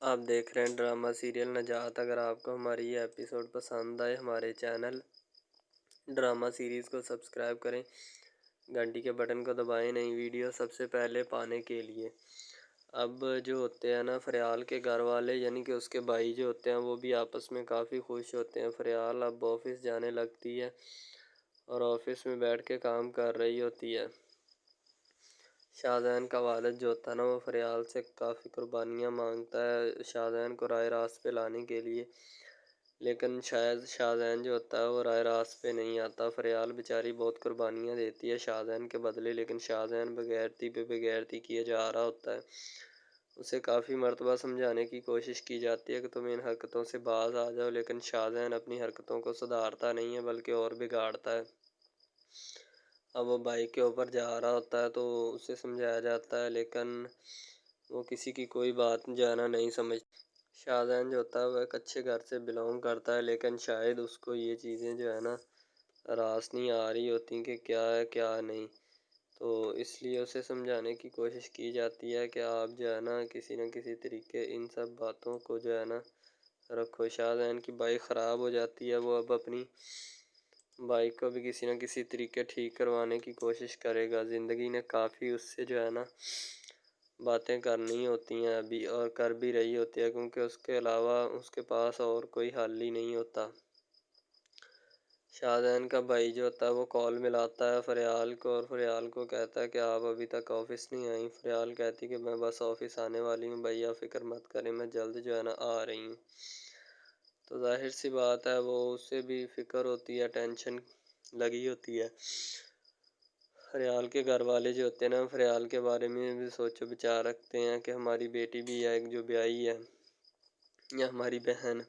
آپ دیکھ رہے ہیں ڈرامہ سیریل نجات۔ اگر آپ کو ہماری یہ ایپیسوڈ پسند آئے ہمارے چینل ڈرامہ سیریز کو سبسکرائب کریں، گھنٹی کے بٹن کو دبائیں نئی ویڈیو سب سے پہلے پانے کے لیے۔ اب جو ہوتے ہیں نا فریال کے گھر والے یعنی کہ اس کے بھائی جو ہوتے ہیں وہ بھی آپس میں کافی خوش ہوتے ہیں۔ فریال اب آفس جانے لگتی ہے اور آفس میں بیٹھ کے کام کر رہی ہوتی ہے۔ شاہزین کا والد جو ہوتا ہے نا وہ فریال سے کافی قربانیاں مانگتا ہے شاہزین کو رائے راست پہ لانے کے لیے، لیکن شاید شاہزین جو ہوتا ہے وہ رائے راست پہ نہیں آتا۔ فریال بیچاری بہت قربانیاں دیتی ہے شاہزین کے بدلے، لیکن شاہزین بغیرتی پہ بغیرتی کیے جا رہا ہوتا ہے۔ اسے کافی مرتبہ سمجھانے کی کوشش کی جاتی ہے کہ تم ان حرکتوں سے باز آ جاؤ، لیکن شاہزین اپنی حرکتوں کو سدھارتا نہیں ہے بلکہ اور بگاڑتا ہے۔ اب وہ بائک کے اوپر جا رہا ہوتا ہے تو اسے سمجھایا جاتا ہے، لیکن وہ کسی کی کوئی بات جانا نہیں سمجھتا۔ شاہزین جو ہوتا ہے وہ ایک اچھے گھر سے بلونگ کرتا ہے، لیکن شاید اس کو یہ چیزیں جو ہے نا راس نہیں آ رہی ہوتی کہ کیا ہے کیا نہیں، تو اس لیے اسے سمجھانے کی کوشش کی جاتی ہے کہ آپ جو ہے نا کسی نہ کسی طریقے ان سب باتوں کو جو ہے نا رکھو۔ شاہزین کی بائک خراب ہو جاتی ہے، وہ اب اپنی بائک کو بھی کسی نہ کسی طریقے ٹھیک کروانے کی کوشش کرے گا۔ زندگی نے کافی اس سے جو ہے نا باتیں کرنی ہوتی ہیں ابھی، اور کر بھی رہی ہوتی ہے، کیونکہ اس کے علاوہ اس کے پاس اور کوئی حل ہی نہیں ہوتا۔ شاہزین کا بھائی جو ہوتا ہے وہ کال ملاتا ہے فریال کو اور فریال کو کہتا ہے کہ آپ ابھی تک آفس نہیں آئیں۔ فریال کہتی کہ میں بس آفس آنے والی ہوں بھیا، فکر مت کریں، میں جلد جو ہے نا آ رہی ہوں۔ تو ظاہر سی بات ہے وہ اسے بھی فکر ہوتی ہے، ٹینشن لگی ہوتی ہے۔ فریال کے گھر والے جو ہوتے ہیں نا فریال کے بارے میں بھی سوچ و بچار رکھتے ہیں کہ ہماری بیٹی بھی ہے ایک جو بیائی ہے یا ہماری بہن،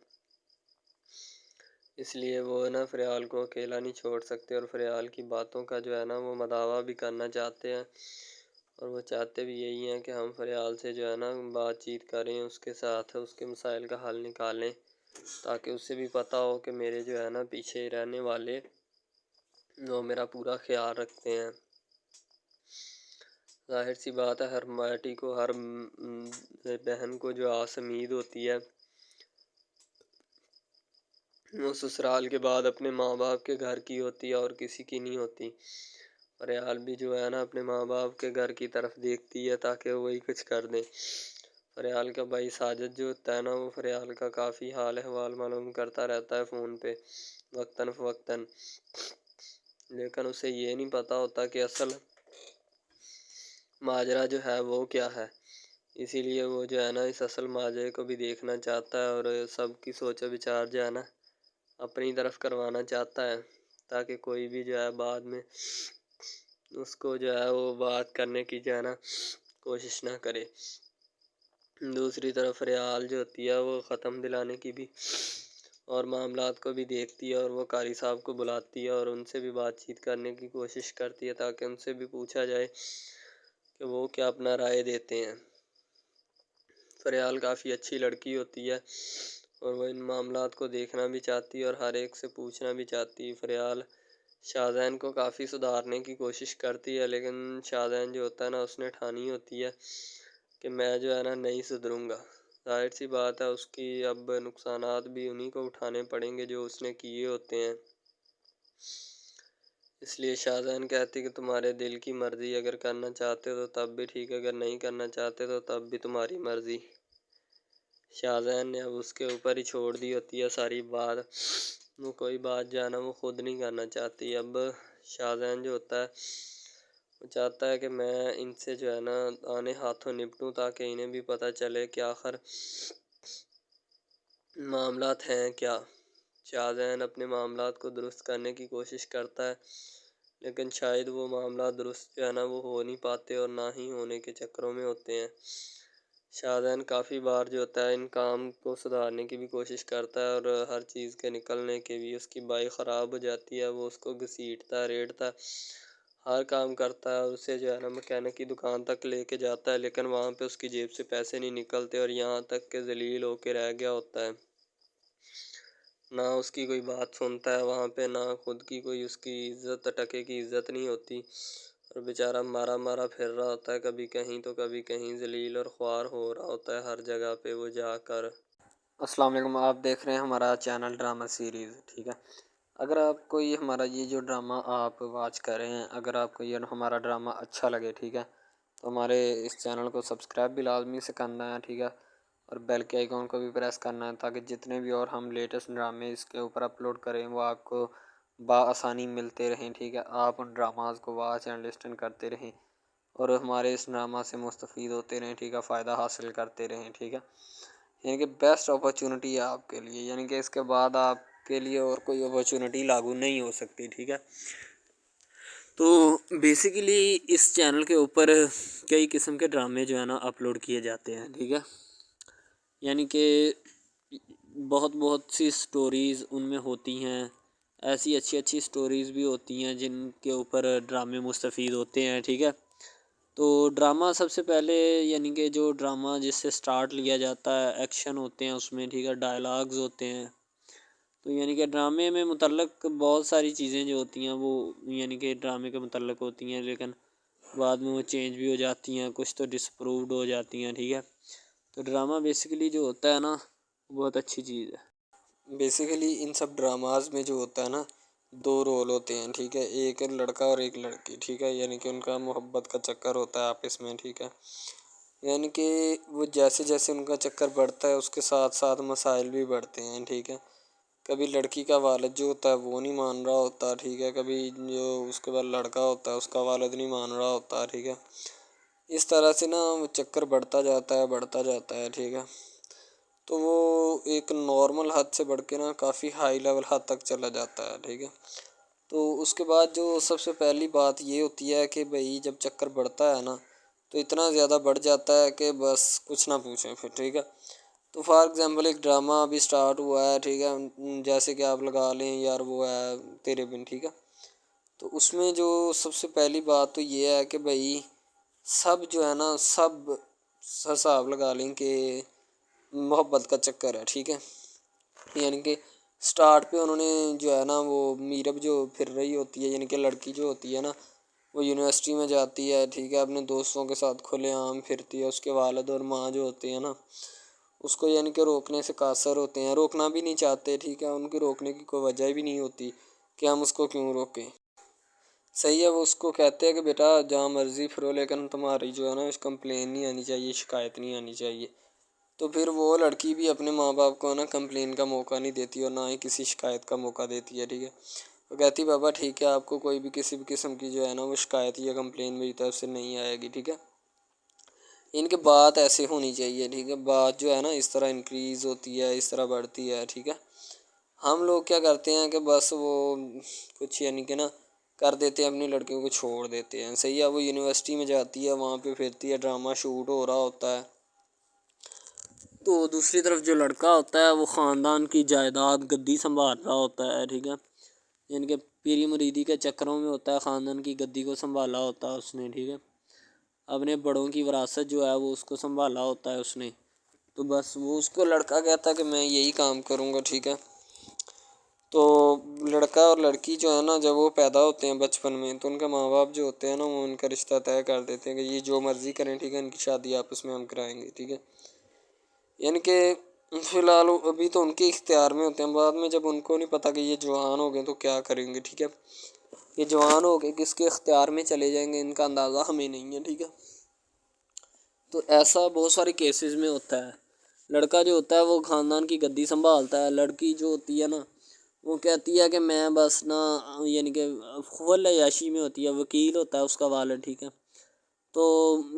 اس لیے وہ نا فریال کو اکیلا نہیں چھوڑ سکتے اور فریال کی باتوں کا جو ہے نا وہ مداوع بھی کرنا چاہتے ہیں، اور وہ چاہتے بھی یہی ہیں کہ ہم فریال سے جو ہے نا بات چیت کریں، اس کے ساتھ اس کے مسائل کا حل نکالیں، تاکہ اسے بھی پتہ ہو کہ میرے جو ہے نا پیچھے رہنے والے وہ میرا پورا خیال رکھتے ہیں۔ ظاہر سی بات ہے ہر بیٹی کو، ہر بہن کو جو آس امید ہوتی ہے وہ سسرال کے بعد اپنے ماں باپ کے گھر کی ہوتی ہے اور کسی کی نہیں ہوتی۔ فریال بھی جو ہے نا اپنے ماں باپ کے گھر کی طرف دیکھتی ہے تاکہ وہی کچھ کر دیں۔ فریال کا بھائی ساجد جو ہوتا ہے نا وہ فریال کا کافی حال احوال معلوم کرتا رہتا ہے فون پہ وقتاً فوقتاً، لیکن اسے یہ نہیں پتہ ہوتا کہ اصل ماجرا جو ہے وہ کیا ہے۔ اسی لیے وہ جو ہے نا اس اصل ماجرے کو بھی دیکھنا چاہتا ہے اور سب کی سوچ و بچار جو ہے نا اپنی طرف کروانا چاہتا ہے، تاکہ کوئی بھی جو ہے بعد میں اس کو جو ہے وہ بات کرنے کی جو ہے نا کوشش نہ کرے۔ دوسری طرف فریال جو ہوتی ہے وہ ختم دلانے کی بھی اور معاملات کو بھی دیکھتی ہے، اور وہ قاری صاحب کو بلاتی ہے اور ان سے بھی بات چیت کرنے کی کوشش کرتی ہے تاکہ ان سے بھی پوچھا جائے کہ وہ کیا اپنا رائے دیتے ہیں۔ فریال کافی اچھی لڑکی ہوتی ہے اور وہ ان معاملات کو دیکھنا بھی چاہتی ہے اور ہر ایک سے پوچھنا بھی چاہتی ہے۔ فریال شاہزین کو کافی سدھارنے کی کوشش کرتی ہے، لیکن شاہزین جو ہوتا ہے نا اس نے ٹھانی ہوتی ہے کہ میں جو ہے نا نہیں سدھروں گا۔ ظاہر سی بات ہے اس کی اب نقصانات بھی انہی کو اٹھانے پڑیں گے جو اس نے کیے ہوتے ہیں۔ اس لیے شاہزین کہتی کہ تمہارے دل کی مرضی، اگر کرنا چاہتے ہو تو تب بھی ٹھیک ہے، اگر نہیں کرنا چاہتے تو تب بھی تمہاری مرضی۔ شاہزین نے اب اس کے اوپر ہی چھوڑ دی ہوتی ہے ساری بات، وہ کوئی بات جانا وہ خود نہیں کرنا چاہتی۔ اب شاہزین جو ہوتا ہے وہ چاہتا ہے کہ میں ان سے جو ہے نا آنے ہاتھوں نپٹوں، تاکہ انہیں بھی پتہ چلے کہ آخر معاملات ہیں کیا۔ شاہزین اپنے معاملات کو درست کرنے کی کوشش کرتا ہے، لیکن شاید وہ معاملات درست جو ہے نا وہ ہو نہیں پاتے اور نہ ہی ہونے کے چکروں میں ہوتے ہیں۔ شاہزین کافی بار جو ہوتا ہے ان کام کو سدھارنے کی بھی کوشش کرتا ہے اور ہر چیز کے نکلنے کے بھی اس کی بائک خراب ہو جاتی ہے، وہ اس کو گھسیٹتا ریڑھتا ہر کام کرتا ہے اور اسے جو ہے نا مکینک کی دکان تک لے کے جاتا ہے، لیکن وہاں پہ اس کی جیب سے پیسے نہیں نکلتے اور یہاں تک کہ ذلیل ہو کے رہ گیا ہوتا ہے۔ نہ اس کی کوئی بات سنتا ہے وہاں پہ، نہ خود کی کوئی اس کی عزت ٹکے کی عزت نہیں ہوتی، اور بیچارہ مارا مارا پھر رہا ہوتا ہے، کبھی کہیں تو کبھی کہیں، ذلیل اور خوار ہو رہا ہوتا ہے ہر جگہ پہ وہ جا کر۔ السلام علیکم، آپ دیکھ رہے ہیں ہمارا چینل ڈرامہ سیریز، ٹھیک ہے۔ اگر آپ کو یہ ہمارا یہ جو ڈرامہ آپ واچ کر رہے ہیں، اگر آپ کو یہ ہمارا ڈرامہ اچھا لگے، ٹھیک ہے، تو ہمارے اس چینل کو سبسکرائب بھی لازمی سے کرنا ہے، ٹھیک ہے، اور بیل کے آئیکن کو بھی پریس کرنا ہے تاکہ جتنے بھی اور ہم لیٹسٹ ڈرامے اس کے اوپر اپلوڈ کریں وہ آپ کو بآسانی ملتے رہیں، ٹھیک ہے۔ آپ ان ڈراماز کو واچ اینڈ لسٹن کرتے رہیں اور ہمارے اس ڈرامہ سے مستفید ہوتے رہیں، ٹھیک ہے، فائدہ حاصل کرتے رہیں، ٹھیک ہے۔ یعنی کہ بیسٹ اپرچونٹی ہے آپ کے لیے، یعنی کہ اس کے بعد آپ کے لیے اور کوئی اپرچونٹی لاگو نہیں ہو سکتی، ٹھیک ہے۔ تو بیسیکلی اس چینل کے اوپر کئی قسم کے ڈرامے جو ہے نا اپلوڈ کیے جاتے ہیں، ٹھیک ہے، یعنی کہ بہت سی سٹوریز ان میں ہوتی ہیں، ایسی اچھی سٹوریز بھی ہوتی ہیں جن کے اوپر ڈرامے مستفید ہوتے ہیں، ٹھیک ہے۔ تو ڈرامہ سب سے پہلے یعنی کہ جو ڈرامہ جس سے سٹارٹ لیا جاتا ہے، ایکشن ہوتے ہیں اس میں، ٹھیک ہے، ڈائلاگز ہوتے ہیں، تو یعنی کہ ڈرامے میں متعلق بہت ساری چیزیں جو ہوتی ہیں وہ یعنی کہ ڈرامے کے متعلق ہوتی ہیں، لیکن بعد میں وہ چینج بھی ہو جاتی ہیں، کچھ تو ڈسپرووڈ ہو جاتی ہیں، ٹھیک ہے۔ تو ڈرامہ بیسیکلی جو ہوتا ہے نا بہت اچھی چیز ہے۔ بیسیکلی ان سب ڈراماز میں جو ہوتا ہے نا دو رول ہوتے ہیں، ٹھیک ہے، ایک لڑکا اور ایک لڑکی، ٹھیک ہے، یعنی کہ ان کا محبت کا چکر ہوتا ہے آپس میں، ٹھیک ہے، یعنی کہ وہ جیسے جیسے ان کا چکر بڑھتا ہے اس کے ساتھ ساتھ مسائل بھی بڑھتے ہیں، ٹھیک ہے۔ کبھی لڑکی کا والد جو ہوتا ہے وہ نہیں مان رہا ہوتا، ٹھیک ہے، کبھی جو اس کے بعد لڑکا ہوتا ہے اس کا والد نہیں مان رہا ہوتا، ٹھیک ہے۔ اس طرح سے نا وہ چکر بڑھتا جاتا ہے، ٹھیک ہے۔ تو وہ ایک نارمل حد سے بڑھ کے نا کافی ہائی لیول حد تک چلا جاتا ہے، ٹھیک ہے۔ تو اس کے بعد جو سب سے پہلی بات یہ ہوتی ہے کہ بھئی جب چکر بڑھتا ہے نا تو اتنا زیادہ بڑھ جاتا ہے کہ بس کچھ نہ پوچھیں پھر، ٹھیک ہے۔ تو فار ایگزامپل ایک ڈرامہ ابھی سٹارٹ ہوا ہے، ٹھیک ہے، جیسے کہ آپ لگا لیں یار وہ ہے تیرے بن، ٹھیک ہے۔ تو اس میں جو سب سے پہلی بات تو یہ ہے کہ بھئی سب جو ہے نا سب حساب لگا لیں کہ محبت کا چکر ہے، ٹھیک ہے، یعنی کہ سٹارٹ پہ انہوں نے جو ہے نا وہ میرب جو پھر رہی ہوتی ہے، یعنی کہ لڑکی جو ہوتی ہے نا وہ یونیورسٹی میں جاتی ہے، ٹھیک ہے، اپنے دوستوں کے ساتھ کھلے عام پھرتی ہے، اس کے والد اور ماں جو ہوتے ہیں نا اس کو یعنی کہ روکنے سے قاصر ہوتے ہیں، روکنا بھی نہیں چاہتے، ٹھیک ہے، ان کی روکنے کی کوئی وجہ بھی نہیں ہوتی کہ ہم اس کو کیوں روکیں، صحیح ہے۔ وہ اس کو کہتے ہیں کہ بیٹا جہاں مرضی پھرو لیکن تمہاری جو ہے نا کمپلین نہیں آنی چاہیے، شکایت نہیں آنی چاہیے۔ تو پھر وہ لڑکی بھی اپنے ماں باپ کو نا کمپلین کا موقع نہیں دیتی اور نہ ہی کسی شکایت کا موقع دیتی ہے، ٹھیک ہے۔ وہ کہتی بابا ٹھیک ہے آپ کو کوئی بھی کسی بھی قسم کی جو ہے نا وہ شکایت یا کمپلین میری طرف سے نہیں آئے گی، ٹھیک ہے۔ ان کے بات ایسے ہونی چاہیے، ٹھیک ہے، بات جو ہے نا اس طرح انکریز ہوتی ہے، اس طرح بڑھتی ہے، ٹھیک ہے۔ ہم لوگ کیا کرتے ہیں کہ بس وہ کچھ یعنی کہ نا کر دیتے ہیں، اپنی لڑکیوں کو چھوڑ دیتے ہیں، صحیح ہے۔ وہ یونیورسٹی میں جاتی ہے، وہاں پہ پھرتی ہے، ڈرامہ شوٹ ہو رہا ہوتا ہے، تو دوسری طرف جو لڑکا ہوتا ہے وہ خاندان کی جائیداد گدی سنبھال رہا ہوتا ہے، ٹھیک ہے، یعنی کہ پیری مریدی کے چکروں میں ہوتا ہے، خاندان کی گدی کو سنبھالا ہوتا ہے اس نے، ٹھیک ہے، اپنے بڑوں کی وراثت جو ہے وہ اس کو سنبھالا ہوتا ہے اس نے، تو بس وہ اس کو لڑکا کہتا ہے کہ میں یہی کام کروں گا، ٹھیک ہے۔ تو لڑکا اور لڑکی جو ہے نا جب وہ پیدا ہوتے ہیں بچپن میں تو ان کے ماں باپ جو ہوتے ہیں نا وہ ان کا رشتہ طے کر دیتے ہیں کہ یہ جو مرضی کریں، ٹھیک ہے، ان کی شادی آپس میں ہم کرائیں گے، ٹھیک ہے، یعنی کہ فی الحال ابھی تو ان کے اختیار میں ہوتے ہیں، بعد میں جب ان کو نہیں پتہ کہ یہ جوان ہو گئے تو کیا کریں گے، ٹھیک ہے، یہ جوان ہو کے کس کے اختیار میں چلے جائیں گے ان کا اندازہ ہمیں نہیں ہے، ٹھیک ہے۔ تو ایسا بہت سارے کیسز میں ہوتا ہے، لڑکا جو ہوتا ہے وہ خاندان کی گدی سنبھالتا ہے، لڑکی جو ہوتی ہے نا وہ کہتی ہے کہ میں بس نا یعنی کہ فل عیاشی میں ہوتی ہے، وکیل ہوتا ہے اس کا والد، ٹھیک ہے، تو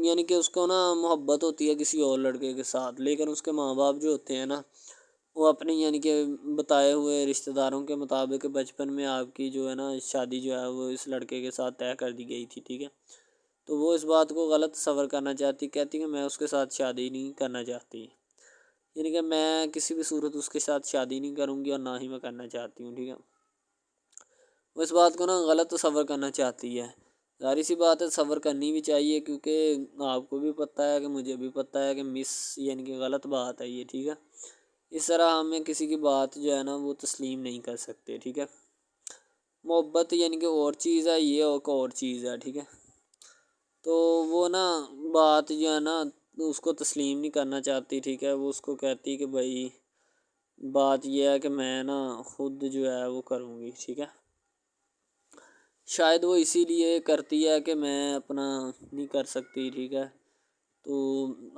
یعنی کہ اس کو نا محبت ہوتی ہے کسی اور لڑکے کے ساتھ، لیکن اس کے ماں باپ جو ہوتے ہیں نا وہ اپنی یعنی کہ بتائے ہوئے رشتہ داروں کے مطابق بچپن میں آپ کی جو ہے نا شادی جو ہے وہ اس لڑکے کے ساتھ طے کر دی گئی تھی، ٹھیک ہے، تو وہ اس بات کو غلط تصور کرنا چاہتی، کہتی کہ میں اس کے ساتھ شادی نہیں کرنا چاہتی، یعنی کہ میں کسی بھی صورت اس کے ساتھ شادی نہیں کروں گی اور نہ ہی میں کرنا چاہتی ہوں، ٹھیک ہے۔ وہ اس بات کو نا غلط تصور کرنا چاہتی ہے، ظاہر سی بات ہے تصور کرنی بھی چاہیے کیونکہ آپ کو بھی پتہ ہے کہ مجھے بھی پتہ ہے کہ یعنی کہ غلط بات ہے یہ، ٹھیک ہے، اس طرح ہمیں کسی کی بات جو ہے نا وہ تسلیم نہیں کر سکتے، ٹھیک ہے۔ محبت یعنی کہ اور چیز ہے، یہ اور چیز ہے، ٹھیک ہے۔ تو وہ نا بات جو ہے نا اس کو تسلیم نہیں کرنا چاہتی، ٹھیک ہے، وہ اس کو کہتی کہ بھائی بات یہ ہے کہ میں نا خود جو ہے وہ کروں گی، ٹھیک ہے۔ شاید وہ اسی لیے کرتی ہے کہ میں اپنا نہیں کر سکتی، ٹھیک ہے، تو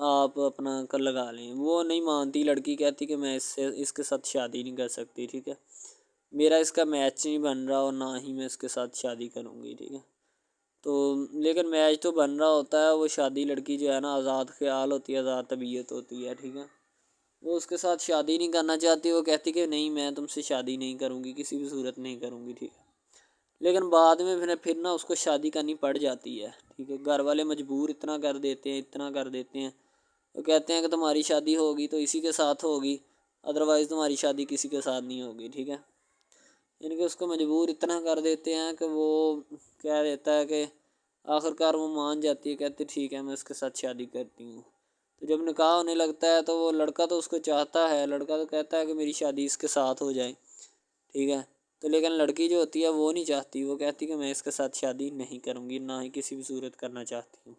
آپ اپنا کر لگا لیں۔ وہ نہیں مانتی، لڑکی کہتی کہ میں اس کے ساتھ شادی نہیں کر سکتی، ٹھیک ہے، میرا اس کا میچ نہیں بن رہا اور نہ ہی میں اس کے ساتھ شادی کروں گی، ٹھیک ہے۔ تو لیکن میچ تو بن رہا ہوتا ہے، وہ شادی لڑکی جو ہے نا آزاد خیال ہوتی ہے، آزاد طبیعت ہوتی ہے، ٹھیک ہے، وہ اس کے ساتھ شادی نہیں کرنا چاہتی، وہ کہتی کہ نہیں میں تم سے شادی نہیں کروں گی، کسی بھی صورت نہیں کروں گی، ٹھیک ہے۔ لیکن بعد میں پھر نا اس کو شادی کرنی پڑ جاتی ہے، ٹھیک ہے، گھر والے مجبور اتنا کر دیتے ہیں، وہ کہتے ہیں کہ تمہاری شادی ہوگی تو اسی کے ساتھ ہوگی، ادروائز تمہاری شادی کسی کے ساتھ نہیں ہوگی، ٹھیک ہے۔ یعنی کہ اس کو مجبور اتنا کر دیتے ہیں کہ وہ کہہ دیتا ہے کہ آخر کار وہ مان جاتی ہے، کہتے ٹھیک ہے میں اس کے ساتھ شادی کرتی ہوں۔ تو جب نکاح ہونے لگتا ہے تو وہ لڑکا تو اس کو چاہتا ہے، لڑکا تو کہتا ہے کہ میری شادی اس کے ساتھ ہو جائے، ٹھیک ہے، تو لیکن لڑکی جو ہوتی ہے وہ نہیں چاہتی، وہ کہتی کہ میں اس کے ساتھ شادی نہیں کروں گی، نہ ہی کسی بھی صورت کرنا چاہتی ہوں۔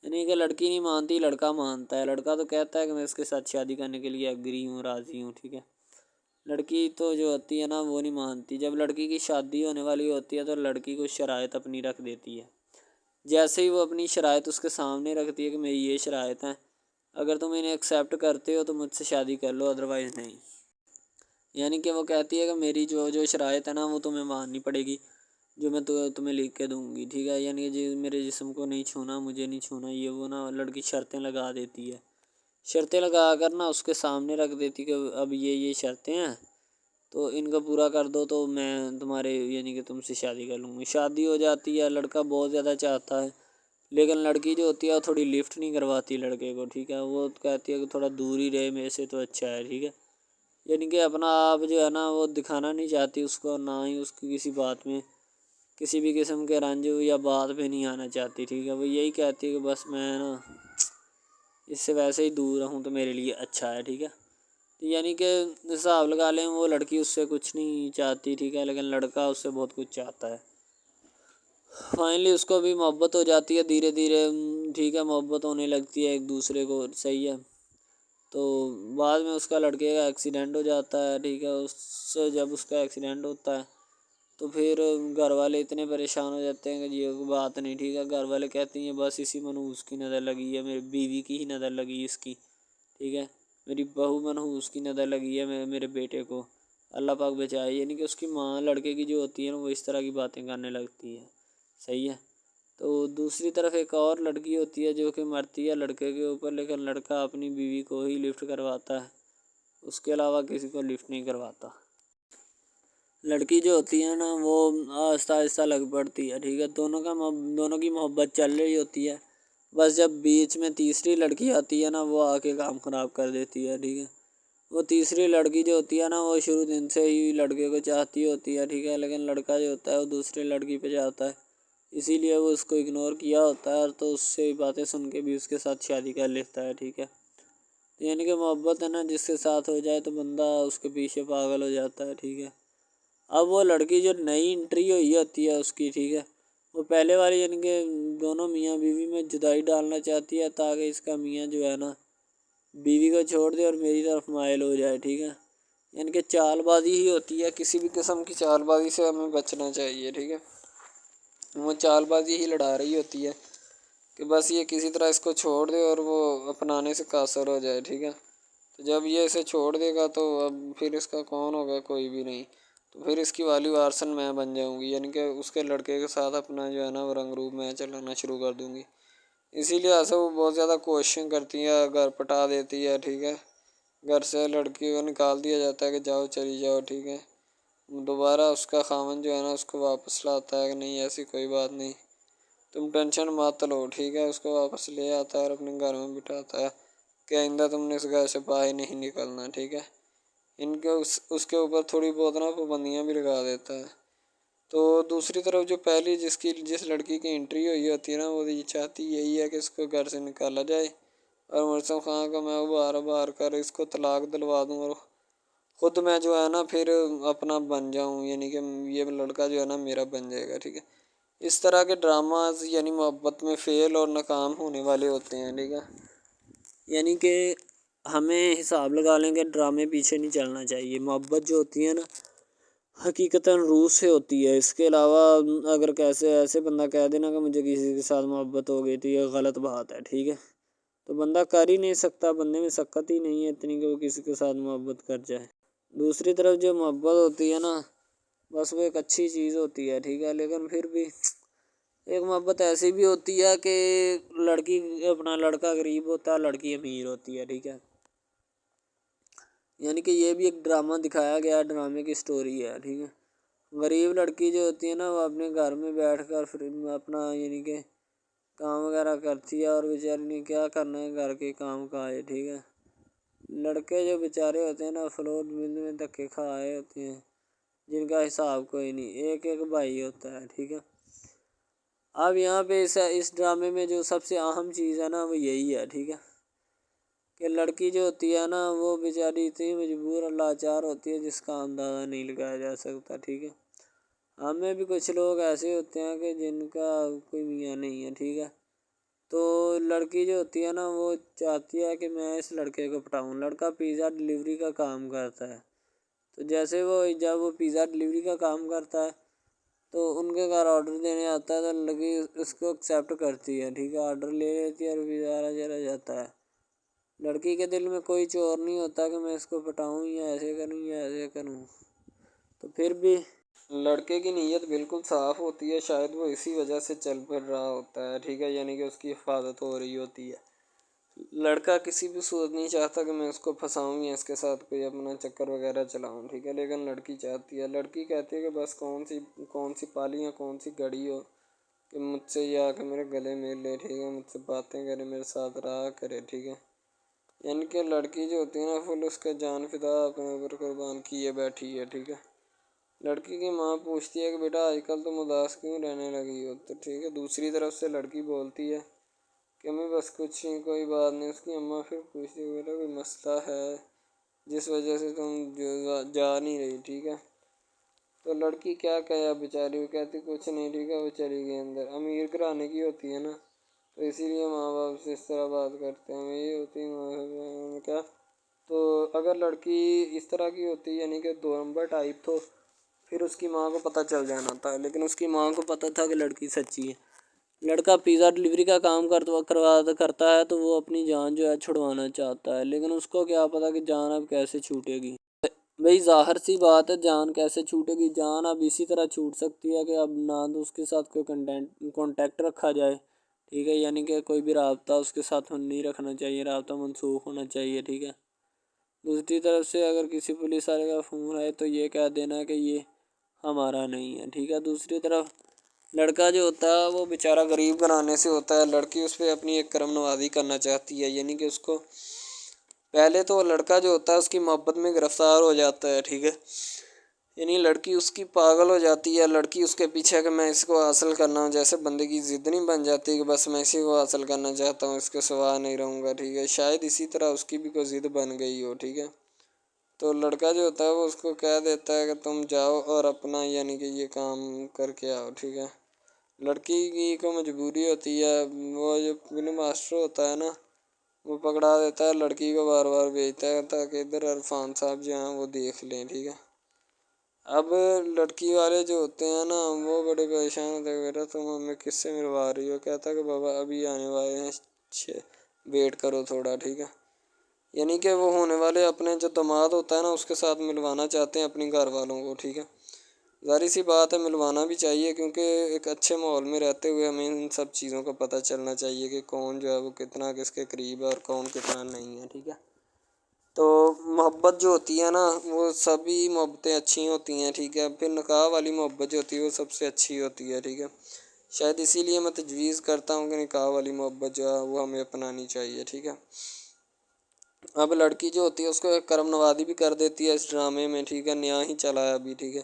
یعنی کہ لڑکی نہیں مانتی، لڑکا مانتا ہے، لڑکا تو کہتا ہے کہ میں اس کے ساتھ شادی کرنے کے لیے ایگری ہوں، راضی ہوں، ٹھیک ہے۔ لڑکی تو جو ہوتی ہے نا وہ نہیں مانتی، جب لڑکی کی شادی ہونے والی ہوتی ہے تو لڑکی کو شرائط اپنی رکھ دیتی ہے، جیسے ہی وہ اپنی شرائط اس کے سامنے رکھتی ہے کہ میری یہ شرائط ہیں، اگر تم انہیں ایکسیپٹ کرتے ہو تو مجھ سے شادی کر لو، ادروائز نہیں۔ یعنی کہ وہ کہتی ہے کہ میری جو شرائط ہے نا وہ تمہیں ماننی پڑے گی، جو میں تمہیں لکھ کے دوں گی، ٹھیک ہے، یعنی کہ میرے جسم کو نہیں چھونا، مجھے نہیں چھونا، یہ وہ نا لڑکی شرطیں لگا دیتی ہے، شرطیں لگا کر نا اس کے سامنے رکھ دیتی کہ اب یہ شرطیں ہیں تو ان کا پورا کر دو تو میں تمہارے یعنی کہ تم سے شادی کر لوں گی۔ شادی ہو جاتی ہے، لڑکا بہت زیادہ چاہتا ہے، لیکن لڑکی جو ہوتی ہے وہ تھوڑی لفٹ نہیں کرواتی لڑکے کو، ٹھیک ہے، وہ کہتی ہے کہ تھوڑا دور ہی رہے میرے سے تو اچھا ہے، ٹھیک ہے، یعنی کہ اپنا آپ جو ہے نا وہ دکھانا نہیں چاہتی اس کو، نہ ہی اس کی کسی بات میں کسی بھی قسم کے رنج یا بات پہ نہیں آنا چاہتی، ٹھیک ہے، وہ یہی کہتی ہے کہ بس میں نا اس سے ویسے ہی دور رہوں تو میرے لیے اچھا ہے، ٹھیک ہے۔ یعنی کہ حساب لگا لیں وہ لڑکی اس سے کچھ نہیں چاہتی، ٹھیک ہے، لیکن لڑکا اس سے بہت کچھ چاہتا ہے۔ فائنلی اس کو بھی محبت ہو جاتی ہے دھیرے دھیرے، ٹھیک ہے، محبت ہونے لگتی ہے ایک دوسرے کو، صحیح ہے۔ تو بعد میں اس کا لڑکے کا ایکسیڈنٹ ہو جاتا ہے، ٹھیک ہے، جب اس کا ایکسیڈنٹ ہوتا ہے تو پھر گھر والے اتنے پریشان ہو جاتے ہیں کہ یہ بات نہیں، ٹھیک ہے، گھر والے کہتے ہیں بس اسی منحوس کی نظر لگی ہے، میری بیوی کی ہی نظر لگی اس کی، ٹھیک ہے، میری بہو منحوس کی نظر لگی ہے میرے بیٹے کو، اللہ پاک بچائے۔ یعنی کہ اس کی ماں لڑکے کی جو ہوتی ہے نا وہ اس طرح کی باتیں کرنے لگتی ہے، صحیح ہے۔ تو دوسری طرف ایک اور لڑکی ہوتی ہے جو کہ مرتی ہے لڑکے کے اوپر، لیکن لڑکا اپنی بیوی کو ہی لفٹ کرواتا ہے، اس کے علاوہ کسی کو لفٹ نہیں کرواتا۔ لڑکی جو ہوتی ہے نا وہ آہستہ آہستہ لگ پڑتی ہے، ٹھیک ہے، دونوں کی محبت چل رہی ہوتی ہے، بس جب بیچ میں تیسری لڑکی آتی ہے نا وہ آ کے کام خراب کر دیتی ہے، ٹھیک ہے۔ وہ تیسری لڑکی جو ہوتی ہے نا وہ شروع دن سے ہی لڑکے کو چاہتی ہوتی ہے، ٹھیک ہے، لیکن لڑکا جو ہوتا ہے وہ دوسری لڑکی پہ جاتا ہے، اسی لیے وہ اس کو اگنور کیا ہوتا ہے، تو اس سے باتیں سن کے بھی اس کے ساتھ شادی کر لیتا ہے، ٹھیک ہے۔ یعنی کہ محبت ہے نا جس کے ساتھ ہو جائے تو بندہ اس کے پیچھے پاگل ہو جاتا ہے، ٹھیک ہے۔ اب وہ لڑکی جو نئی انٹری ہوئی ہوتی ہے اس کی، ٹھیک ہے، وہ پہلے والی یعنی کہ دونوں میاں بیوی میں جدائی ڈالنا چاہتی ہے تاکہ اس کا میاں جو ہے نا بیوی کو چھوڑ دے اور میری طرف مائل ہو جائے، ٹھیک ہے، یعنی کہ چال بازی ہی ہوتی ہے، کسی بھی قسم کی چال بازی سے ہمیں بچنا چاہیے، ٹھیک ہے۔ وہ چال بازی ہی لڑا رہی ہوتی ہے کہ بس یہ کسی طرح اس کو چھوڑ دے اور وہ اپنانے سے قاصر ہو جائے، ٹھیک ہے۔ تو جب یہ اسے چھوڑ دے گا تو اب پھر اس کا کون ہوگا، کوئی بھی نہیں، تو پھر اس کی والی وارثن میں بن جاؤں گی، یعنی کہ اس کے لڑکے کے ساتھ اپنا جو ہے نا وہ رنگ روپ میں چلانا شروع کر دوں گی۔ اسی لیے ایسا وہ بہت زیادہ کوششیں کرتی ہے، گھر پٹا دیتی ہے، ٹھیک ہے، گھر سے لڑکی کو نکال دیا جاتا ہے کہ جاؤ چلی جاؤ، ٹھیک ہے۔ دوبارہ اس کا خاوند جو ہے نا اس کو واپس لاتا ہے کہ نہیں ایسی کوئی بات نہیں، تم ٹینشن مت لو، ٹھیک ہے، اس کو واپس لے آتا ہے اور اپنے گھر میں بٹھاتا ہے کہ آئندہ تم نے اس گھر سے باہر نہیں نکلنا، ٹھیک ہے۔ ان کے اس کے اوپر تھوڑی بہت نا پابندیاں بھی لگا دیتا ہے۔ تو دوسری طرف جو پہلی جس لڑکی کی انٹری ہوئی ہوتی ہے نا وہ یہ چاہتی یہی ہے کہ اس کو گھر سے نکالا جائے اور مرسم خان کو میں بار کر اس کو طلاق دلوا دوں اور خود میں جو ہے نا پھر اپنا بن جاؤں، یعنی کہ یہ لڑکا جو ہے نا میرا بن جائے گا، ٹھیک ہے۔ اس طرح کے ڈراماز یعنی محبت میں فیل اور ناکام ہونے والے ہوتے ہیں، ٹھیک ہے. یعنی کہ ہمیں حساب لگا لیں کہ ڈرامے پیچھے نہیں چلنا چاہیے. محبت جو ہوتی ہے نا حقیقتاً روح سے ہوتی ہے. اس کے علاوہ اگر کیسے ایسے بندہ کہہ دینا کہ مجھے کسی کے ساتھ محبت ہو گئی تھی، یہ غلط بات ہے، ٹھیک ہے. تو بندہ کر ہی نہیں سکتا، بندے میں سکت ہی نہیں ہے اتنی کہ وہ کسی کے ساتھ محبت کر جائے. دوسری طرف جو محبت ہوتی ہے نا بس وہ ایک اچھی چیز ہوتی ہے، ٹھیک ہے. لیکن پھر بھی ایک محبت ایسی بھی ہوتی ہے کہ لڑکا غریب ہوتا ہے، لڑکی امیر ہوتی ہے، ٹھیک ہے. یعنی کہ یہ بھی ایک ڈرامہ دکھایا گیا، ڈرامے کی سٹوری ہے، ٹھیک ہے. غریب لڑکی جو ہوتی ہے نا وہ اپنے گھر میں بیٹھ کر پھر اپنا یعنی کہ کام وغیرہ کرتی ہے، اور بیچاری نے کیا کرنا ہے گھر کے کام کا ہے، ٹھیک ہے. لڑکے جو بیچارے ہوتے ہیں نا فلوٹ مل میں دھکے کھائے ہوتے ہیں، جن کا حساب کوئی نہیں، ایک ایک بھائی ہوتا ہے، ٹھیک ہے. اب یہاں پہ اس ڈرامے میں جو سب سے اہم چیز ہے نا وہ یہی ہے، ٹھیک ہے، کہ لڑکی جو ہوتی ہے نا وہ بیچاری اتنی مجبور اور لاچار ہوتی ہے جس کا اندازہ نہیں لگایا جا سکتا، ٹھیک ہے. ہمیں بھی کچھ لوگ ایسے ہوتے ہیں کہ جن کا کوئی میاں نہیں ہے، ٹھیک ہے. تو لڑکی جو ہوتی ہے نا وہ چاہتی ہے کہ میں اس لڑکے کو پٹاؤں. لڑکا پیزا ڈلیوری کا کام کرتا ہے، تو جیسے جب وہ پیزا ڈلیوری کا کام کرتا ہے تو ان کے گھر آرڈر دینے آتا ہے تو لڑکی اس کو ایکسیپٹ کرتی ہے، ٹھیک ہے. آرڈر لے لیتی ہے اور پیزا چلا جاتا ہے. لڑکی کے دل میں کوئی چور نہیں ہوتا کہ میں اس کو پٹاؤں یا ایسے کروں یا ایسے کروں. تو پھر بھی لڑکے کی نیت بالکل صاف ہوتی ہے، شاید وہ اسی وجہ سے چل پھر رہا ہوتا ہے، ٹھیک ہے. یعنی کہ اس کی حفاظت ہو رہی ہوتی ہے. لڑکا کسی بھی صورت نہیں چاہتا کہ میں اس کو پھنساؤں یا اس کے ساتھ کوئی اپنا چکر وغیرہ چلاؤں، ٹھیک ہے. لیکن لڑکی چاہتی ہے، لڑکی کہتی ہے کہ بس کون سی پالی یا کون سی گڑی ہو کہ مجھ سے یا کہ میرے گلے مل لے، ٹھیک ہے، مجھ سے باتیں کرے، میرے ساتھ رہا کرے، ٹھیک ہے. یعنی کہ لڑکی جو ہوتی ہے نا فل اس کا جان فدا اپنے اوپر قربان کیے بیٹھی ہے، ٹھیک ہے. لڑکی کی ماں پوچھتی ہے کہ بیٹا آج کل تم اداس کیوں رہنے لگی ہو، تو ٹھیک ہے. دوسری طرف سے لڑکی بولتی ہے کہ میں بس کچھ نہیں، کوئی بات نہیں. اس کی اماں پھر پوچھتی ہے بیٹا کوئی مسئلہ ہے جس وجہ سے تم جا نہیں رہی، ٹھیک ہے. تو لڑکی کیا کہے بیچاری، وہ کہتی کچھ نہیں، ٹھیک ہے. وہ چلی گئی اندر. امیر گھرانے کی ہوتی ہے نا تو اسی لیے ماں باپ سے اس طرح بات کرتے ہیں. یہ ہوتی ہے کیا. تو اگر لڑکی اس طرح کی ہوتی یعنی کہ 2 نمبر ٹائپ تو پھر اس کی ماں کو پتہ چل جانا تھا. لیکن اس کی ماں کو پتہ تھا کہ لڑکی سچی ہے. لڑکا پیزا ڈلیوری کا کام کرتا ہے تو وہ اپنی جان جو ہے چھڑوانا چاہتا ہے، لیکن اس کو کیا پتہ کہ جان اب کیسے چھوٹے گی. بھئی ظاہر سی بات ہے، جان کیسے چھوٹے گی. جان اب اسی طرح چھوٹ سکتی ہے کہ اب نہ تو اس کے ساتھ کوئی کانٹیکٹ رکھا جائے، ٹھیک ہے. یعنی کہ کوئی بھی رابطہ اس کے ساتھ نہیں رکھنا چاہیے، رابطہ منسوخ ہونا چاہیے، ٹھیک ہے. دوسری طرف سے اگر کسی پولیس والے کا فون آئے تو یہ کہہ دینا کہ یہ ہمارا نہیں ہے، ٹھیک ہے. دوسری طرف لڑکا جو ہوتا ہے وہ بیچارہ غریب گھرانے سے ہوتا ہے. لڑکی اس پہ اپنی ایک کرم نوازی کرنا چاہتی ہے. یعنی کہ اس کو پہلے تو لڑکا جو ہوتا ہے اس کی محبت میں گرفتار ہو جاتا ہے، ٹھیک ہے. یعنی لڑکی اس کی پاگل ہو جاتی ہے. لڑکی اس کے پیچھے کہ میں اس کو حاصل کرنا ہوں، جیسے بندے کی ضد نہیں بن جاتی کہ بس میں اسی کو حاصل کرنا چاہتا ہوں، اس کے سوا نہیں رہوں گا، ٹھیک ہے. شاید اسی طرح اس کی بھی کوئی ضد بن گئی ہو، ٹھیک ہے. تو لڑکا جو ہوتا ہے وہ اس کو کہہ دیتا ہے کہ تم جاؤ اور اپنا یعنی کہ یہ کام کر کے آؤ، ٹھیک ہے. لڑکی کی کو مجبوری ہوتی ہے. وہ جو فلم ماسٹر ہوتا ہے نا وہ پکڑا دیتا ہے لڑکی کو، بار بار بھیجتا ہے تاکہ ادھر عرفان صاحب جو ہیں وہ دیکھ لیں، ٹھیک ہے. اب لڑکی والے جو ہوتے ہیں نا وہ بڑے پریشان ہوتے ہیں، بیٹا تم ہمیں کس سے ملوا رہی ہو. کہتا ہے کہ بابا ابھی آنے والے ہیں، ویٹ کرو تھوڑا، ٹھیک ہے. یعنی کہ وہ ہونے والے اپنے جو داماد ہوتا ہے نا اس کے ساتھ ملوانا چاہتے ہیں اپنی گھر والوں کو، ٹھیک ہے. ظاہر سی بات ہے ملوانا بھی چاہیے، کیونکہ ایک اچھے ماحول میں رہتے ہوئے ہمیں ان سب چیزوں کا پتہ چلنا چاہیے کہ کون جو ہے وہ کتنا کس کے قریب ہے اور کون کتنا نہیں ہے، ٹھیک ہے. تو محبت جو ہوتی ہے نا وہ سبھی محبتیں اچھی ہوتی ہیں، ٹھیک ہے. پھر نکاح والی محبت جو ہوتی ہے وہ سب سے اچھی ہوتی ہے، ٹھیک ہے. شاید اسی لیے میں تجویز کرتا ہوں کہ نکاح والی محبت جو ہے وہ ہمیں اپنانی چاہیے، ٹھیک ہے. اب لڑکی جو ہوتی ہے اس کو ایک کرم نوازی بھی کر دیتی ہے اس ڈرامے میں، ٹھیک ہے. نیا ہی چلا ہے ابھی، ٹھیک ہے.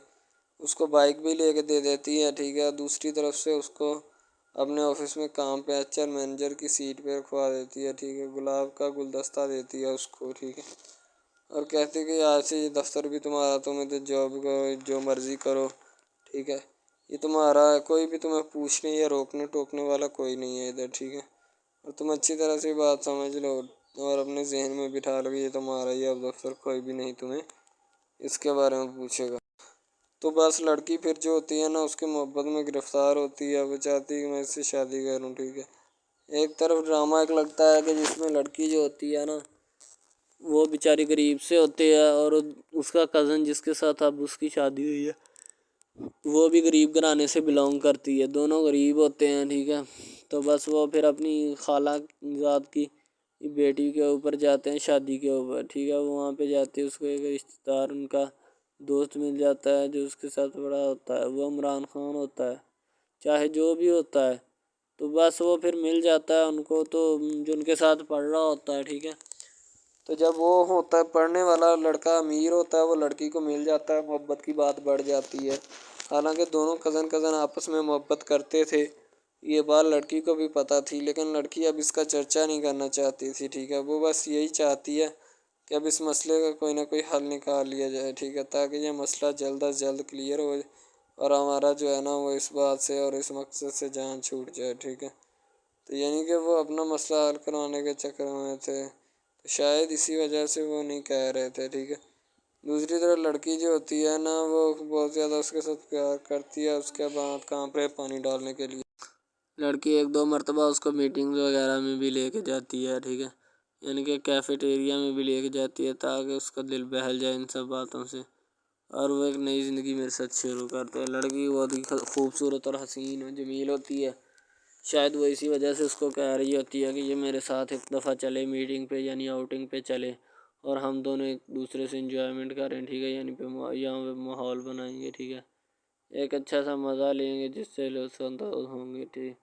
اس کو بائک بھی لے کے دے دیتی ہے، ٹھیک ہے. دوسری طرف سے اس کو اپنے آفس میں کام پہ HR مینیجر کی سیٹ پہ رکھوا دیتی ہے، ٹھیک ہے. گلاب کا گلدستہ دیتی ہے اس کو، ٹھیک ہے. اور کہتی کہ آج سے یہ دفتر بھی تمہارا، تمہیں تو جاب کرو جو مرضی کرو، ٹھیک ہے. یہ تمہارا ہے، کوئی بھی تمہیں پوچھنے یا روکنے ٹوکنے والا کوئی نہیں ہے ادھر، ٹھیک ہے؟ اور تم اچھی طرح سے بات سمجھ لو اور اپنے ذہن میں بٹھا لو کہ یہ تمہارا ہی اب دفتر، کوئی بھی نہیں تمہیں اس کے بارے میں پوچھے گا۔ تو بس لڑکی پھر جو ہوتی ہے نا اس کے محبت میں گرفتار ہوتی ہے، وہ چاہتی ہے کہ میں اس سے شادی کروں، ٹھیک ہے؟ ایک طرف ڈرامہ ایک لگتا ہے کہ جس میں لڑکی جو ہوتی ہے نا وہ بیچاری غریب سے ہوتی ہے، اور اس کا کزن جس کے ساتھ اب اس کی شادی ہوئی ہے وہ بھی غریب گھرانے سے بلانگ کرتی ہے، دونوں غریب ہوتے ہیں، ٹھیک ہے؟ تو بس وہ پھر اپنی خالہ ذات کی بیٹی کے اوپر جاتے ہیں شادی کے اوپر، ٹھیک ہے؟ وہاں پہ جاتے ہیں، اس کو ایک رشتہ دار ان کا دوست مل جاتا ہے جو اس کے ساتھ بڑا ہوتا ہے، وہ عمران خان ہوتا ہے، چاہے جو بھی ہوتا ہے، تو بس وہ پھر مل جاتا ہے ان کو، تو جو ان کے ساتھ پڑھ رہا ہوتا ہے، ٹھیک ہے؟ تو جب وہ ہوتا ہے پڑھنے والا لڑکا امیر ہوتا ہے، وہ لڑکی کو مل جاتا ہے، محبت کی بات بڑھ جاتی ہے، حالانکہ دونوں کزن آپس میں محبت کرتے تھے، یہ بات لڑکی کو بھی پتہ تھی، لیکن لڑکی اب اس کا چرچا نہیں کرنا چاہتی تھی، ٹھیک ہے؟ وہ بس یہی چاہتی ہے کہ اب اس مسئلے کا کوئی نہ کوئی حل نکال لیا جائے، ٹھیک ہے؟ تاکہ یہ مسئلہ جلد از جلد کلیئر ہو اور ہمارا جو ہے نا وہ اس بات سے اور اس مقصد سے جان چھوٹ جائے، ٹھیک ہے؟ تو یعنی کہ وہ اپنا مسئلہ حل کروانے کے چکر میں تھے، تو شاید اسی وجہ سے وہ نہیں کہہ رہے تھے، ٹھیک ہے؟ دوسری طرف لڑکی جو ہوتی ہے نا وہ بہت زیادہ اس کے ساتھ پیار کرتی ہے، اس کے بعد کہاں پہ پانی ڈالنے کے لیے لڑکی ایک دو مرتبہ اس کو میٹنگ وغیرہ میں بھی لے کے جاتی ہے، ٹھیک ہے؟ یعنی کہ کیفیٹیریا میں بھی لے کے جاتی ہے تاکہ اس کا دل بہل جائے ان سب باتوں سے، اور وہ ایک نئی زندگی میرے ساتھ شروع کرتے ہیں۔ لڑکی بہت ہی خوبصورت اور حسین و جمیل ہوتی ہے، شاید وہ اسی وجہ سے اس کو کہہ رہی ہوتی ہے کہ یہ میرے ساتھ ایک دفعہ چلے میٹنگ پہ، یعنی آؤٹنگ پہ چلے، اور ہم دونوں ایک دوسرے سے انجوائمنٹ کریں، ٹھیک ہے؟ یعنی یہاں پہ ماحول بنائیں گے، ٹھیک ہے؟ ایک اچھا سا مزہ لیں گے جس سے لطف اندوز ہوں گے، ٹھیک؟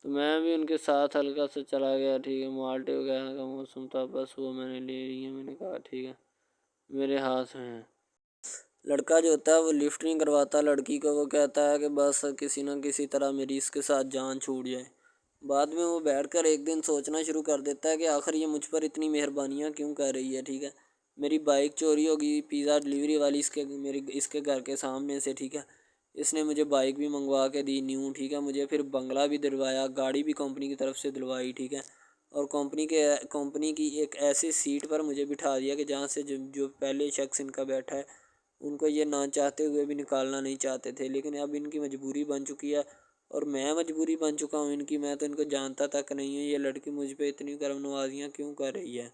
تو میں بھی ان کے ساتھ ہلکا سے چلا گیا، ٹھیک ہے؟ مالٹے وغیرہ کا موسم تھا، بس وہ میں نے لے لی ہے، میں نے کہا ٹھیک ہے میرے ہاتھ میں ہے۔ لڑکا جو ہوتا ہے وہ لفٹ نہیں کرواتا لڑکی کو، وہ کہتا ہے کہ بس کسی نہ کسی طرح میری اس کے ساتھ جان چھوٹ جائے۔ بعد میں وہ بیٹھ کر ایک دن سوچنا شروع کر دیتا ہے کہ آخر یہ مجھ پر اتنی مہربانیاں کیوں کر رہی ہے، ٹھیک ہے؟ میری بائک چوری ہوگی، پیزا ڈلیوری والی اس کے گھر کے سامنے سے، ٹھیک ہے؟ اس نے مجھے بائک بھی منگوا کے دی نیو، ٹھیک ہے؟ مجھے پھر بنگلہ بھی دلوایا، گاڑی بھی کمپنی کی طرف سے دلوائی، ٹھیک ہے؟ اور کمپنی کی ایک ایسی سیٹ پر مجھے بٹھا دیا کہ جہاں سے جو پہلے شخص ان کا بیٹھا ہے ان کو یہ نہ چاہتے ہوئے بھی نکالنا نہیں چاہتے تھے، لیکن اب ان کی مجبوری بن چکی ہے، اور میں مجبوری بن چکا ہوں ان کی، میں تو ان کو جانتا تک نہیں ہوں، یہ لڑکی مجھ پہ اتنی کرم نوازیاں کیوں کر رہی ہے؟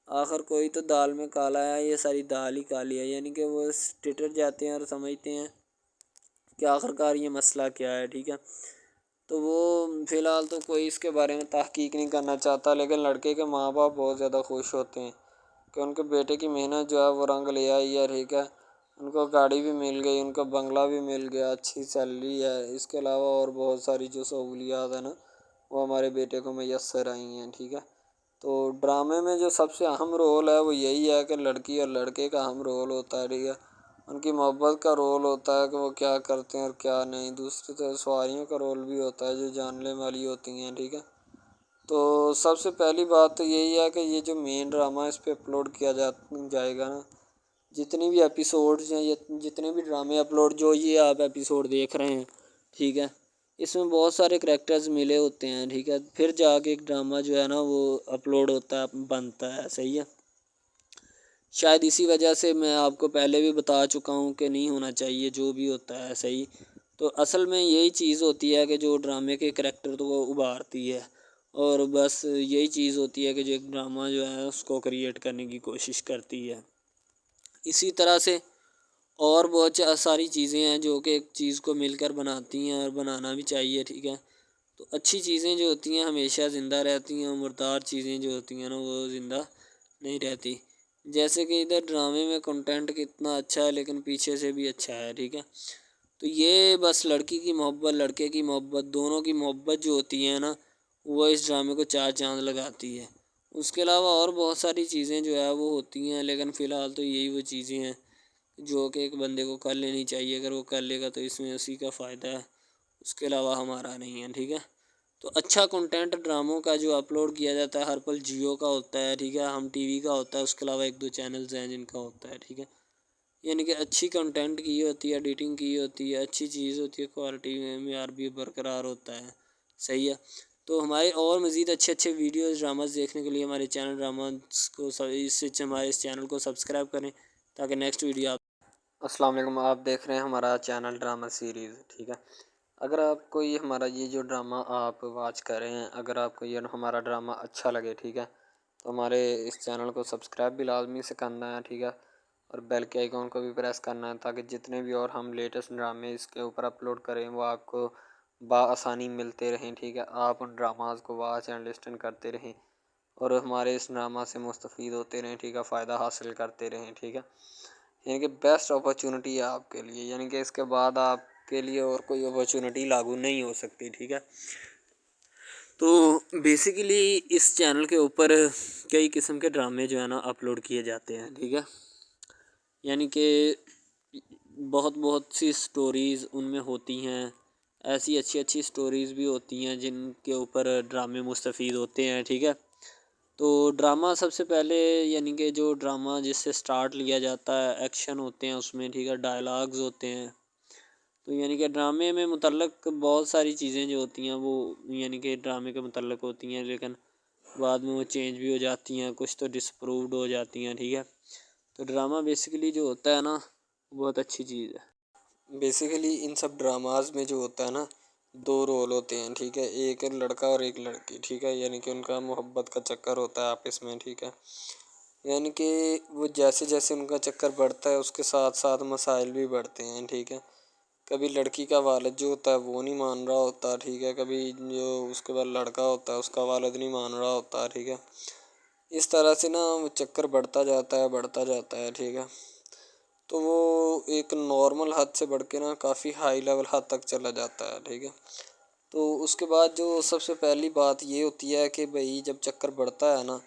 آخر کوئی تو دال میں کالا ہے، یہ ساری دال ہی کالی ہے، یعنی کہ وہ ٹٹر جاتے ہیں اور سمجھتے ہیں کہ آخر کار یہ مسئلہ کیا ہے، ٹھیک ہے؟ تو وہ فی الحال تو کوئی اس کے بارے میں تحقیق نہیں کرنا چاہتا، لیکن لڑکے کے ماں باپ بہت زیادہ خوش ہوتے ہیں کہ ان کے بیٹے کی محنت جو ہے وہ رنگ لے آئی ہے، ٹھیک ہے؟ ان کو گاڑی بھی مل گئی، ان کو بنگلہ بھی مل گیا، اچھی سیلری ہے، اس کے علاوہ اور بہت ساری جو سہولیات ہیں نا وہ ہمارے بیٹے کو میسر آئی ہیں، ٹھیک ہے؟ تو ڈرامے میں جو سب سے اہم رول ہے وہ یہی ہے کہ لڑکی اور لڑکے کا اہم رول ہوتا ہے، ٹھیک ہے؟ ان کی محبت کا رول ہوتا ہے کہ وہ کیا کرتے ہیں اور کیا نہیں، دوسری طرف سواریوں کا رول بھی ہوتا ہے جو جاننے والی ہوتی ہیں، ٹھیک ہے؟ تو سب سے پہلی بات تو یہی ہے کہ یہ جو مین ڈرامہ اس پہ اپلوڈ کیا جائے گا نا، جتنی بھی ایپیسوڈز ہیں، جتنے بھی ڈرامے اپلوڈ جو یہ آپ ایپیسوڈ دیکھ رہے ہیں، ٹھیک ہے؟ اس میں بہت سارے کریکٹرز ملے ہوتے ہیں، ٹھیک ہے؟ پھر جا کے ایک ڈرامہ جو ہے نا وہ اپلوڈ ہوتا ہے، بنتا ہے، صحیح ہے؟ شاید اسی وجہ سے میں آپ کو پہلے بھی بتا چکا ہوں کہ نہیں ہونا چاہیے جو بھی ہوتا ہے، صحیح؟ تو اصل میں یہی چیز ہوتی ہے کہ جو ڈرامے کے کریکٹر تو وہ ابھارتی ہے، اور بس یہی چیز ہوتی ہے کہ جو ایک ڈرامہ جو ہے اس کو کریٹ کرنے کی کوشش کرتی ہے۔ اسی طرح سے اور بہت ساری چیزیں ہیں جو کہ ایک چیز کو مل کر بناتی ہیں، اور بنانا بھی چاہیے، ٹھیک ہے؟ تو اچھی چیزیں جو ہوتی ہیں ہمیشہ زندہ رہتی ہیں، اور مردار چیزیں جو ہوتی ہیں نا وہ زندہ نہیں رہتی، جیسے کہ ادھر ڈرامے میں کنٹینٹ کتنا اچھا ہے لیکن پیچھے سے بھی اچھا ہے، ٹھیک ہے؟ تو یہ بس لڑکی کی محبت لڑکے کی محبت دونوں کی محبت جو ہوتی ہے نا وہ اس ڈرامے کو چار چاند لگاتی ہے۔ اس کے علاوہ اور بہت ساری چیزیں جو ہے وہ ہوتی ہیں، لیکن فی الحال تو یہی وہ چیزیں ہیں جو کہ ایک بندے کو کر لینی چاہیے، اگر وہ کر لے گا تو اس میں اسی کا فائدہ ہے، اس کے علاوہ ہمارا نہیں ہے، ٹھیک ہے؟ تو اچھا کنٹینٹ ڈراموں کا جو اپلوڈ کیا جاتا ہے ہر پل جیو کا ہوتا ہے، ٹھیک ہے؟ ہم ٹی وی کا ہوتا ہے، اس کے علاوہ ایک دو چینلز ہیں جن کا ہوتا ہے، ٹھیک ہے؟ یعنی کہ اچھی کنٹینٹ کی ہوتی ہے، ایڈیٹنگ کی ہوتی ہے، اچھی چیز ہوتی ہے، کوالٹی میں معیار بھی برقرار ہوتا ہے. صحیح ہے. تو ہمارے اور مزید اچھے ویڈیوز ڈراماز دیکھنے کے لیے ہمارے چینل ڈراماز کو ہمارے اس چینل کو سبسکرائب کریں تاکہ نیکسٹ ویڈیو آپ. السلام علیکم، آپ دیکھ رہے ہیں ہمارا چینل ڈرامہ سیریز. ٹھیک ہے، اگر آپ کو یہ ہمارا یہ جو ڈرامہ آپ واچ کر رہے ہیں، اگر آپ کو یہ ہمارا ڈرامہ اچھا لگے، ٹھیک ہے، تو ہمارے اس چینل کو سبسکرائب بھی لازمی سے کرنا ہے. ٹھیک ہے، اور بیل کے آئیکن کو بھی پریس کرنا ہے تاکہ جتنے بھی اور ہم لیٹسٹ ڈرامے اس کے اوپر اپلوڈ کریں وہ آپ کو بآسانی ملتے رہیں. ٹھیک ہے، آپ ان ڈراماز کو واچ اینڈ لسٹن کرتے رہیں اور ہمارے اس ڈرامہ سے مستفید ہوتے رہیں. ٹھیک ہے، فائدہ حاصل کرتے رہیں. ٹھیک ہے، یعنی کہ بیسٹ اپرچونٹی ہے آپ کے لیے، یعنی کہ اس کے بعد آپ کے لیے اور کوئی اپرچونٹی لاگو نہیں ہو سکتی. ٹھیک ہے، تو بیسیکلی اس چینل کے اوپر کئی قسم کے ڈرامے جو ہے نا اپلوڈ کیے جاتے ہیں. ٹھیک ہے، یعنی کہ بہت سی سٹوریز ان میں ہوتی ہیں، ایسی اچھی سٹوریز بھی ہوتی ہیں جن کے اوپر ڈرامے مستفید ہوتے ہیں. ٹھیک ہے، تو ڈرامہ سب سے پہلے یعنی کہ جو ڈرامہ جس سے سٹارٹ لیا جاتا ہے، ایکشن ہوتے ہیں اس میں. ٹھیک ہے، ڈائلاگز ہوتے ہیں. تو یعنی کہ ڈرامے میں متعلق بہت ساری چیزیں جو ہوتی ہیں وہ یعنی کہ ڈرامے کے متعلق ہوتی ہیں، لیکن بعد میں وہ چینج بھی ہو جاتی ہیں، کچھ تو ڈسپرووڈ ہو جاتی ہیں. ٹھیک ہے، تو ڈرامہ بیسیکلی جو ہوتا ہے نا بہت اچھی چیز ہے. بیسیکلی ان سب ڈراماز میں جو ہوتا ہے نا 2 رول ہوتے ہیں. ٹھیک ہے، ایک لڑکا اور ایک لڑکی. ٹھیک ہے، یعنی کہ ان کا محبت کا چکر ہوتا ہے آپس میں. ٹھیک ہے، یعنی کہ وہ جیسے ان کا چکر بڑھتا ہے اس کے ساتھ ساتھ مسائل بھی بڑھتے ہیں. ٹھیک ہے، کبھی لڑکی کا والد جو ہوتا ہے وہ نہیں مان رہا ہوتا. ٹھیک ہے، کبھی جو اس کے بعد لڑکا ہوتا ہے اس کا والد نہیں مان رہا ہوتا. ٹھیک ہے، اس طرح سے نا وہ چکر بڑھتا جاتا ہے. ٹھیک ہے، تو وہ ایک نارمل حد سے بڑھ کے نا کافی ہائی لیول حد تک چلا جاتا ہے. ٹھیک ہے، تو اس کے بعد جو سب سے پہلی بات یہ ہوتی ہے کہ بھئی جب چکر بڑھتا ہے نا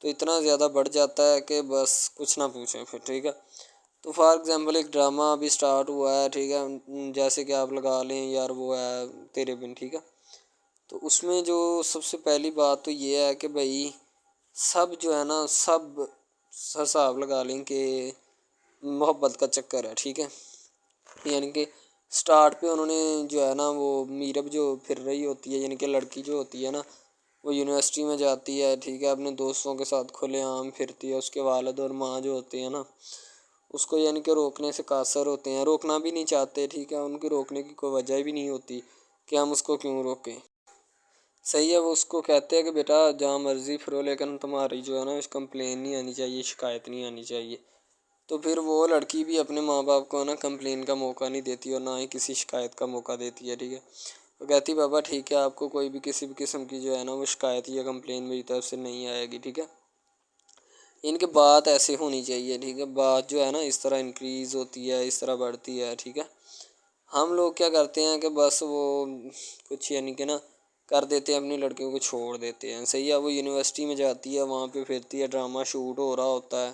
تو اتنا زیادہ بڑھ جاتا ہے کہ بس کچھ نہ پوچھیں پھر. ٹھیک ہے، تو فار ایگزامپل ایک ڈرامہ ابھی سٹارٹ ہوا ہے. ٹھیک ہے، جیسے کہ آپ لگا لیں یار وہ ہے تیرے بن. ٹھیک ہے، تو اس میں جو سب سے پہلی بات تو یہ ہے کہ بھئی سب جو ہے نا سب حساب لگا لیں کہ محبت کا چکر ہے. ٹھیک ہے، یعنی کہ سٹارٹ پہ انہوں نے جو ہے نا وہ میرب جو پھر رہی ہوتی ہے، یعنی کہ لڑکی جو ہوتی ہے نا وہ یونیورسٹی میں جاتی ہے. ٹھیک ہے، اپنے دوستوں کے ساتھ کھلے عام پھرتی ہے. اس کے والد اور ماں جو ہوتے ہیں نا اس کو یعنی کہ روکنے سے قاصر ہوتے ہیں، روکنا بھی نہیں چاہتے. ٹھیک ہے، ان کی روکنے کی کوئی وجہ بھی نہیں ہوتی کہ ہم اس کو کیوں روکیں. صحیح ہے، وہ اس کو کہتے ہیں کہ بیٹا جہاں مرضی پھرو لیکن تمہاری جو ہے نا کمپلین نہیں آنی چاہیے، شکایت نہیں آنی چاہیے. تو پھر وہ لڑکی بھی اپنے ماں باپ کو نا کمپلین کا موقع نہیں دیتی اور نہ ہی کسی شکایت کا موقع دیتی ہے. ٹھیک ہے، وہ کہتی بابا ٹھیک ہے آپ کو کوئی بھی کسی بھی قسم کی جو ہے نا وہ شکایت یا کمپلین میری طرف سے نہیں آئے گی. ٹھیک ہے، ان کے بات ایسے ہونی چاہیے. ٹھیک ہے، بات جو ہے نا اس طرح انکریز ہوتی ہے، اس طرح بڑھتی ہے. ٹھیک ہے، ہم لوگ کیا کرتے ہیں کہ بس وہ کچھ یعنی کہ نا کر دیتے ہیں، اپنی لڑکیوں کو چھوڑ دیتے ہیں. صحیح ہے، وہ یونیورسٹی میں جاتی ہے، وہاں پہ پھرتی ہے، ڈرامہ شوٹ ہو رہا ہوتا ہے.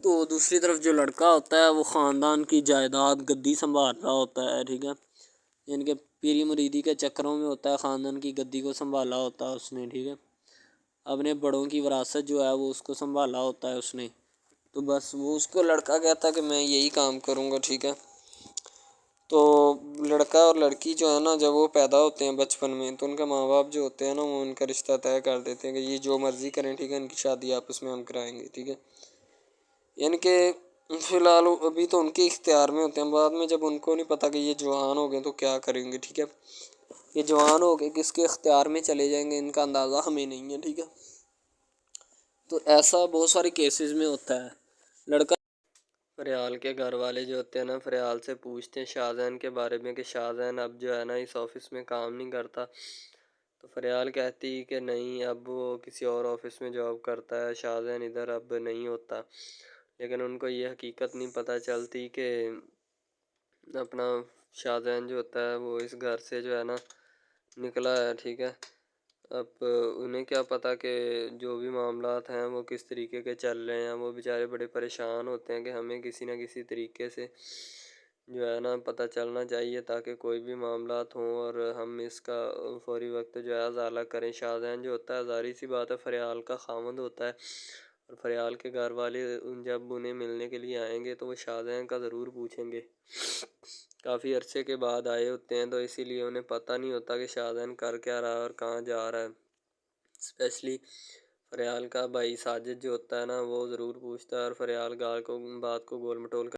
تو دوسری طرف جو لڑکا ہوتا ہے وہ خاندان کی جائیداد گدی سنبھال رہا ہوتا ہے. ٹھیک ہے، یعنی کہ پیری مریدی کے چکروں میں ہوتا ہے، خاندان کی گدی کو سنبھالا ہوتا ہے اس نے. ٹھیک ہے، اپنے بڑوں کی وراثت جو ہے وہ اس کو سنبھالا ہوتا ہے اس نے. تو بس وہ اس کو لڑکا کہتا ہے کہ میں یہی کام کروں گا. ٹھیک ہے، تو لڑکا اور لڑکی جو ہے نا جب وہ پیدا ہوتے ہیں بچپن میں تو ان کا ماں باپ جو ہوتے ہیں نا وہ ان کا رشتہ طے کر دیتے ہیں کہ یہ جو مرضی کریں. ٹھیک ہے، ان کی شادی آپس میں ہم کرائیں گے. ٹھیک ہے، یعنی کہ فی الحال ابھی تو ان کے اختیار میں ہوتے ہیں، بعد میں جب ان کو نہیں پتہ کہ یہ جوان ہو گئے تو کیا کریں گے. ٹھیک ہے، یہ جوان ہو گئے کس کے اختیار میں چلے جائیں گے ان کا اندازہ ہمیں نہیں ہے. ٹھیک ہے، تو ایسا بہت سارے کیسز میں ہوتا ہے. لڑکا فریال کے گھر والے جو ہوتے ہیں نا فریال سے پوچھتے ہیں شاہزین کے بارے میں کہ شاہزین اب جو ہے نا اس آفس میں کام نہیں کرتا. تو فریال کہتی کہ نہیں اب وہ کسی اور آفس میں جاب کرتا ہے، شاہزین ادھر اب نہیں ہوتا. لیکن ان کو یہ حقیقت نہیں پتہ چلتی کہ اپنا شاہزین جو ہوتا ہے وہ اس گھر سے جو ہے نا نکلا ہے. ٹھیک ہے، اب انہیں کیا پتہ کہ جو بھی معاملات ہیں وہ کس طریقے کے چل رہے ہیں. وہ بیچارے بڑے پریشان ہوتے ہیں کہ ہمیں کسی نہ کسی طریقے سے جو ہے نا پتہ چلنا چاہیے تاکہ کوئی بھی معاملات ہوں اور ہم اس کا فوری وقت جو ہے ازالہ کریں. شاہزین جو ہوتا ہے ظاہر سی بات ہے فریال کا خاوند ہوتا ہے اور فریال کے گھر والے جب انہیں ملنے کے لیے آئیں گے تو وہ شاہزیں کا ضرور پوچھیں گے۔ کافی عرصے کے بعد آئے ہوتے ہیں تو اسی لیے انہیں پتہ نہیں ہوتا کہ شاہزیں کر کیا رہا ہے اور کہاں جا رہا ہے۔ اسپیشلی فریال کا بھائی ساجد جو ہوتا ہے نا، وہ ضرور پوچھتا ہے اور فریال بات کو گول مٹول